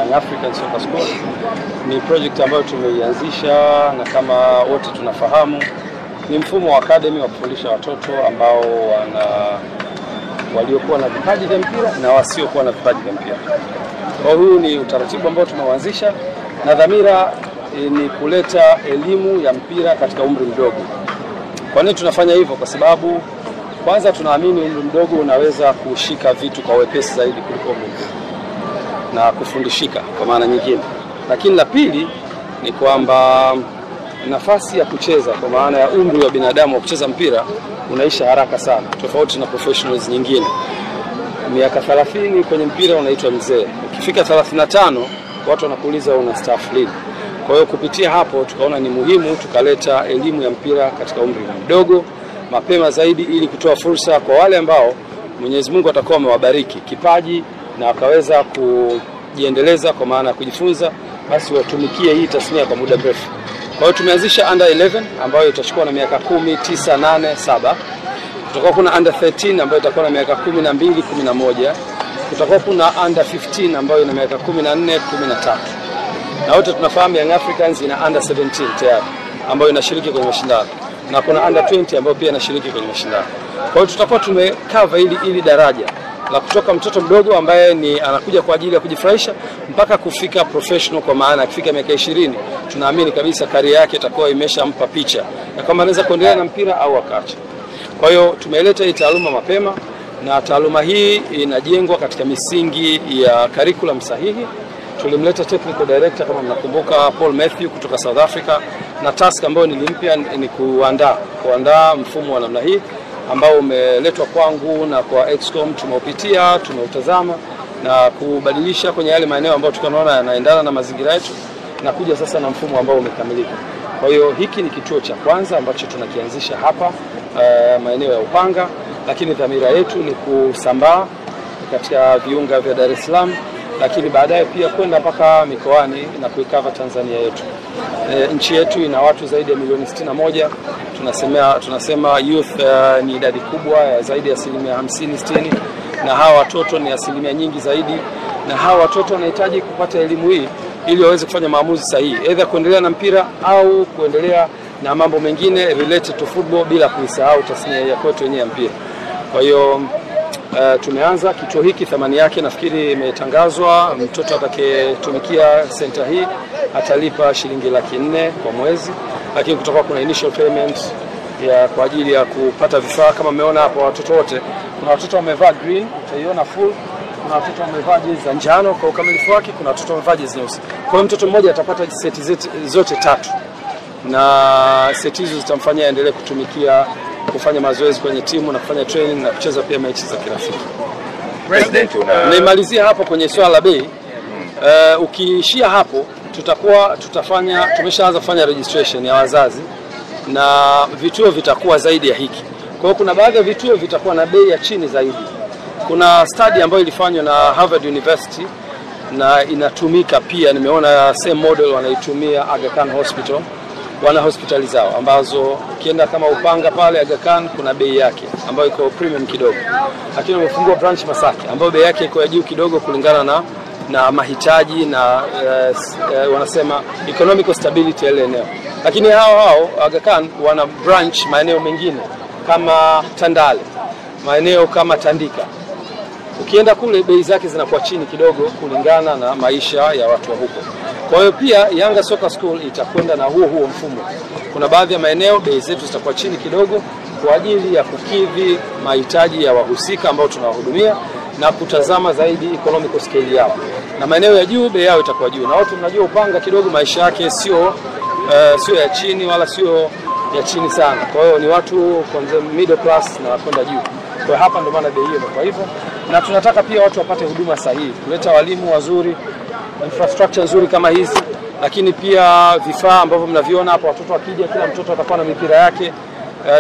Young African Soccer School. Ni project ambayo tumeianzisha, na kama wote tunafahamu ni mfumo wa academy wa kufundisha watoto ambao waliokuwa na vipaji vya mpira na wasiokuwa na vipaji vya mpira. Kwa huu ni utaratibu ambao tumeuanzisha, na dhamira ni kuleta elimu ya mpira katika umri mdogo. Kwa nini tunafanya hivyo? Kwa sababu kwanza tunaamini umri mdogo unaweza kushika vitu kwa wepesi zaidi kuliko umri mkubwa na kufundishika kwa maana nyingine. Lakini la pili ni kwamba nafasi ya kucheza kwa maana ya umri wa binadamu wa kucheza mpira unaisha haraka sana, tofauti na professionals nyingine. Miaka 30 kwenye mpira unaitwa mzee. Ukifika 35 watu wanakuuliza una staff lini. Kwa hiyo kupitia hapo tukaona ni muhimu tukaleta elimu ya mpira katika umri mdogo mapema zaidi, ili kutoa fursa kwa wale ambao Mwenyezi Mungu atakuwa amewabariki kipaji na wakaweza kujiendeleza kwa maana ya kujifunza, basi watumikie hii tasnia kwa muda mrefu. Kwa hiyo tumeanzisha under 11 ambayo itachukua na miaka 10, 9, 8, 7. Kutakuwa kuna under 13 ambayo itakuwa na miaka 12, 11. Kutakuwa kuna under 15 ambayo ina miaka 14, 13. Na wote tunafahamu Young Africans ina under 17 tayari ambayo inashiriki kwenye mashindano, na kuna under 20 ambayo pia inashiriki kwenye mashindano. Kwa hiyo tutakuwa tumekava ili daraja la kutoka mtoto mdogo ambaye ni anakuja kwa ajili ya kujifurahisha mpaka kufika professional, kwa maana akifika miaka 20 tunaamini kabisa career yake itakuwa imeshampa picha na kama anaweza kuendelea na mpira au akaacha. Kwa hiyo tumeleta hii taaluma mapema, na taaluma hii inajengwa katika misingi ya curriculum sahihi. Tulimleta technical director kama mnakumbuka, Paul Matthew kutoka South Africa, na task ambayo nilimpia ni kuandaa mfumo wa namna hii ambao umeletwa kwangu na kwa Excom. Tumeupitia, tumeutazama na kubadilisha kwenye yale maeneo ambayo tunaona yanaendana na mazingira yetu, na kuja sasa na mfumo ambao umekamilika. Kwa hiyo hiki ni kituo cha kwanza ambacho tunakianzisha hapa maeneo ya Upanga, lakini dhamira yetu ni kusambaa katika viunga vya Dar es Salaam, lakini baadaye pia kwenda mpaka mikoani na kuikava Tanzania yetu. Nchi yetu ina watu zaidi ya milioni 61. Tunasema youth ni idadi kubwa ya zaidi ya 50-60, na hawa watoto ni asilimia nyingi zaidi, na hawa watoto wanahitaji kupata elimu hii ili waweze kufanya maamuzi sahihi, aidha kuendelea na mpira au kuendelea na mambo mengine related to football, bila kuisahau tasnia ya kwetu yenyewe ya mpira. Kwa hiyo tumeanza kituo hiki, thamani yake nafikiri imetangazwa. Mtoto atakayetumikia center hii atalipa shilingi 400,000 kwa mwezi, lakini kutakuwa kuna initial payment kwa ajili ya kupata vifaa. Kama mmeona hapo watoto wote, kuna watoto wamevaa green, utaiona full, kuna watoto wamevaa jezi za njano kwa ukamilifu wake, kuna watoto wamevaa jezi nyeusi. Kwa hiyo mtoto mmoja atapata seti zote 3, na seti hizo zitamfanya aendelee kutumikia kufanya mazoezi kwenye timu na kufanya training na kucheza pia mechi za kirafiki. President, Nimalizia hapo kwenye swala la bei. Ukiishia hapo tumeshaanza kufanya registration ya wazazi, na vituo vitakuwa zaidi ya hiki. Kwa hiyo kuna baadhi ya vituo vitakuwa na bei ya chini zaidi. Kuna study ambayo ilifanywa na Harvard University na inatumika pia, nimeona same model wanaitumia Aga Khan Hospital. Wana hospitali zao ambazo ukienda kama Upanga pale Aga Khan kuna bei yake ambayo iko premium kidogo, lakini wamefungua branch Masaki ambayo bei yake iko ya juu kidogo kulingana na mahitaji na wanasema economical stability ile eneo. Lakini hao Aga Khan wana branch maeneo mengine kama Tandale, maeneo kama Tandika. Ukienda kule bei zake zinakuwa chini kidogo kulingana na maisha ya watu wa huko. Kwa hiyo pia Yanga Soccer School itakwenda na huo mfumo. Kuna baadhi ya maeneo bei zetu zitakuwa chini kidogo kwa ajili ya kukidhi mahitaji ya wahusika ambao tunawahudumia na kutazama zaidi economical scale yao. Na maeneo ya juu bei yao itakuwa juu. Na watu mnajua Upanga kidogo maisha yake sio ya chini wala sio ya chini sana. Kwa hiyo ni watu kwanza middle class na kwenda juu. Kwa hapa ndio maana bei hiyo. Kwa hivyo na tunataka pia watu wapate huduma sahihi, kuleta walimu wazuri, infrastructure nzuri kama hizi, lakini pia vifaa ambavyo mnaviona hapo. Watoto wakija, kila mtoto atakuwa na mipira yake.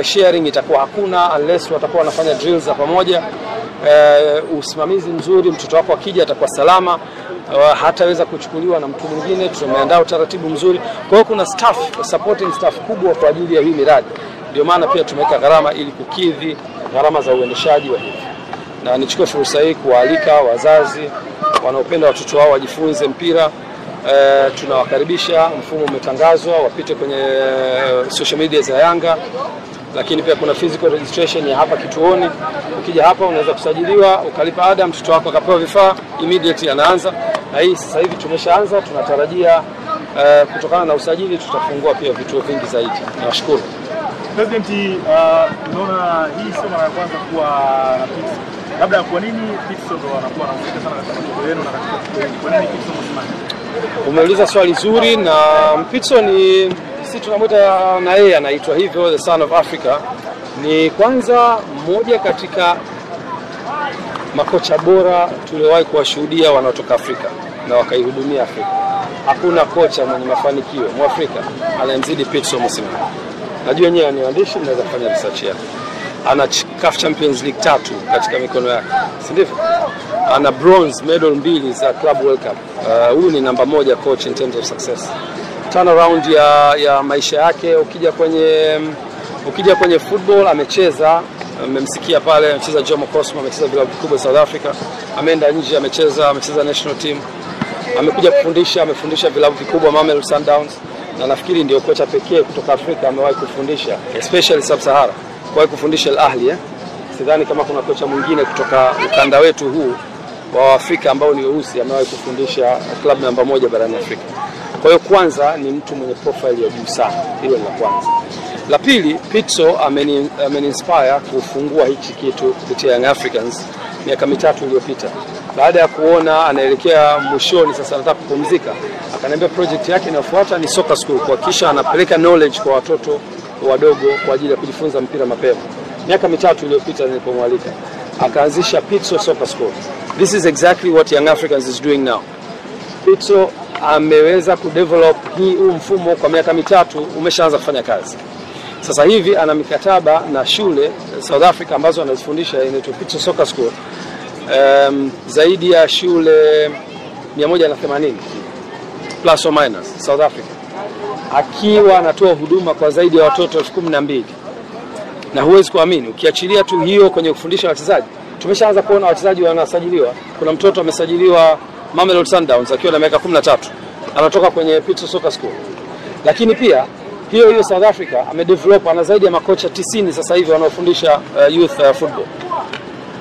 Sharing itakuwa hakuna unless watakuwa wanafanya drills za pamoja. Usimamizi mzuri, mtoto wako akija atakuwa salama, hataweza kuchukuliwa na mtu mwingine. Tumeandaa utaratibu mzuri. Kwa hiyo kuna supporting staff kubwa kwa ajili ya hii miradi. Ndio maana pia tumeweka gharama ili kukidhi gharama za uendeshaji wa hivi. Na nichukue fursa hii kualika wazazi, wanaopenda watoto wao wajifunze mpira. Tunawakaribisha, mfumo umetangazwa, wapite kwenye social media za Yanga, lakini pia kuna physical registration ya hapa kituoni. Ukija hapa unaweza kusajiliwa, ukalipa ada, mtoto wako akapewa vifaa, immediately anaanza. Na hii sasa hivi tumeshaanza, tunatarajia kutokana na usajili tutafungua pia vituo vingi zaidi. Nawashukuru. President, unaona hii sio mara ya kwanza kuwa na Pitso. Labda kwa nini Pitso ndo anakuwa anahusika sana katika matokeo yenu na katika kwa nini Pitso msimani? Umeuliza swali zuri, na Pitso ni sisi tunamwita, na yeye anaitwa hivyo, the son of Africa. Ni kwanza mmoja katika makocha bora tuliowahi kuwashuhudia wanaotoka Afrika na wakaihudumia Afrika. Hakuna kocha mwenye mafanikio Mwafrika anayemzidi Pitso Mosimane. Najua nyewe ni waandishi, mnaweza kufanya research yake. Ana CAF Champions League 3 katika mikono yake, si ndivyo? Ana bronze medal 2 za Club World Cup. Huyu ni namba 1 coach in terms of success. Turnaround ya maisha yake, ukija kwenye football amecheza, mmemsikia pale, amecheza Jomo Cosmo, amecheza vilabu vikubwa South Africa, ameenda nje, amecheza national team. Amekuja kufundisha, amefundisha vilabu vikubwa Mamelodi Sundowns, na nafikiri ndio kocha pekee kutoka Afrika amewahi kufundisha, especially Sub-Sahara, kwa kufundisha Al Ahly. Sidhani kama kuna kocha mwingine kutoka ukanda wetu huu wa Afrika ambao ni weusi amewahi kufundisha club namba 1 barani Afrika. Kwa hiyo kwanza ni mtu mwenye profile ya juu sana, hilo ni la kwanza. La pili, Pitso ameni-inspire kufungua hichi kitu kupitia Young Africans miaka 3 iliyopita. Baada ya kuona anaelekea mwishoni, sasa anataka kupumzika, akaniambia project yake inayofuata ni soccer school, kuhakikisha anapeleka knowledge kwa watoto wadogo kwa ajili ya kujifunza mpira mapema. Miaka 3 iliyopita nilipomwalika, akaanzisha Pitso Soccer School. This is exactly what Young Africans is doing now. Pitso ameweza kudevelop huu mfumo kwa miaka 3, umeshaanza kufanya kazi. Sasa hivi ana mikataba na shule South Africa ambazo anazifundisha, inaitwa Pitso Soccer School. Zaidi ya shule 180 plus or minus South Africa, akiwa anatoa huduma kwa zaidi ya watoto 12,000. Na huwezi kuamini, ukiachilia tu hiyo kwenye kufundisha wachezaji, tumeshaanza kuona wachezaji wanasajiliwa. Kuna mtoto amesajiliwa Mamelodi Sundowns akiwa na miaka 13, anatoka kwenye Pitso Soccer School. Lakini pia hiyo South Africa amedevelop, ana zaidi ya makocha 90 sasa hivi wanaofundisha youth football.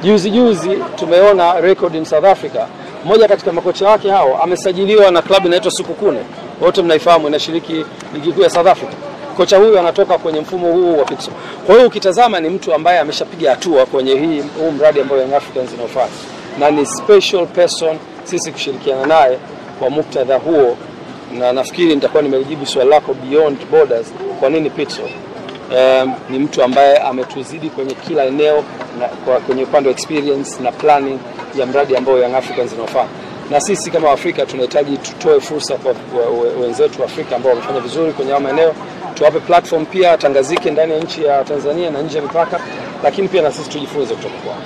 Juzi tumeona record in South Africa, mmoja katika makocha wake hao amesajiliwa na klabu inaitwa Sekhukhune. Wote mnaifahamu, inashiriki ligi kuu ya South Africa. Kocha huyu anatoka kwenye mfumo huu wa Pitso. Kwa hiyo ukitazama ni mtu ambaye ameshapiga hatua kwenye huu mradi ambao Young Africans inaofanya, na ni special person sisi kushirikiana naye kwa muktadha huo. Na nafikiri nitakuwa nimejibu swali lako beyond borders, kwa nini Pitso. Ni mtu ambaye ametuzidi kwenye kila eneo, na kwenye upande wa experience na planning ya mradi ambao Young Africans inaofanya. Na sisi kama Afrika tunahitaji tutoe fursa kwa wenzetu wa Afrika ambao wamefanya vizuri kwenye haya maeneo, tuwape platform pia, tangazike ndani ya nchi ya Tanzania na nje ya mipaka, lakini pia na sisi tujifunze kutoka kwao.